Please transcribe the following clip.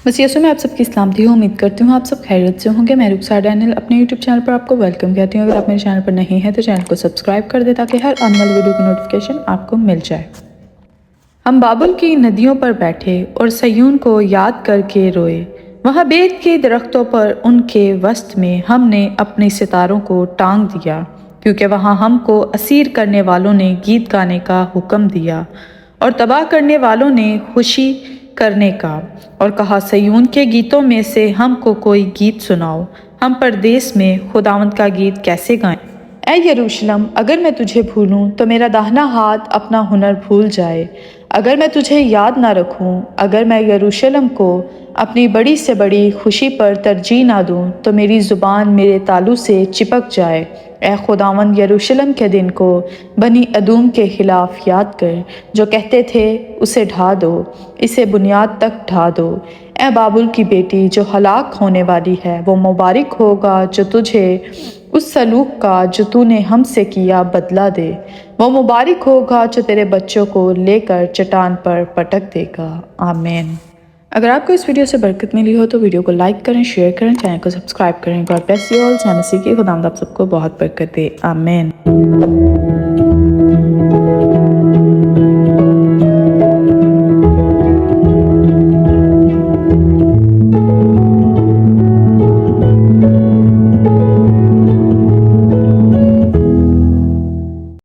वसीयतों में आप सबकी सलामती हो। उम्मीद करती हूँ आप सब खैरियत से होंगे। मैं रुखसार डैनियल अपने यूट्यूब चैनल पर आपको वेलकम कहती हूँ। अगर आप मेरे चैनल पर नहीं है तो चैनल को सब्सक्राइब कर दे ताकि हर आने वाली वीडियो की नोटिफिकेशन आपको मिल जाए। हम बाबुल की नदियों पर बैठे और सयून को याद करके रोए। वहाँ बेत के दरख्तों पर उनके वस्त में हमने अपने सितारों को टांग दिया, क्योंकि वहाँ हमको असीर करने वालों ने गीत गाने का हुक्म दिया और तबाह करने वालों ने खुशी करने का। और कहा, सयून के गीतों में से हमको कोई गीत सुनाओ, हम परदेस में खुदावंद का गीत कैसे गाएं। ऐ यरूशलम, अगर मैं तुझे भूलूं तो मेरा दाहिना हाथ अपना हुनर भूल जाए। अगर मैं तुझे याद ना रखूं, अगर मैं यरूशलम को अपनी बड़ी से बड़ी खुशी पर तरजीह ना दूं, तो मेरी ज़ुबान मेरे तालू से चिपक जाए। ऐ खुदावंद, यरूशलम के दिन को बनी अदूम के खिलाफ याद कर, जो कहते थे उसे ढा दो, इसे बुनियाद तक ढा दो। ऐ बाबुल की बेटी जो हलाक होने वाली है, वो मुबारक होगा जो तुझे उस सलूक का जो तूने हमसे किया बदला दे। वो मुबारक होगा जो तेरे बच्चों को लेकर चट्टान पर पटक देगा। आमीन। अगर आपको इस वीडियो से बरकत मिली हो तो वीडियो को लाइक करें, शेयर करें, चैनल को सब्सक्राइब करें। God bless you all. की खुदावंद आप सबको बहुत बरकत दे। आमीन।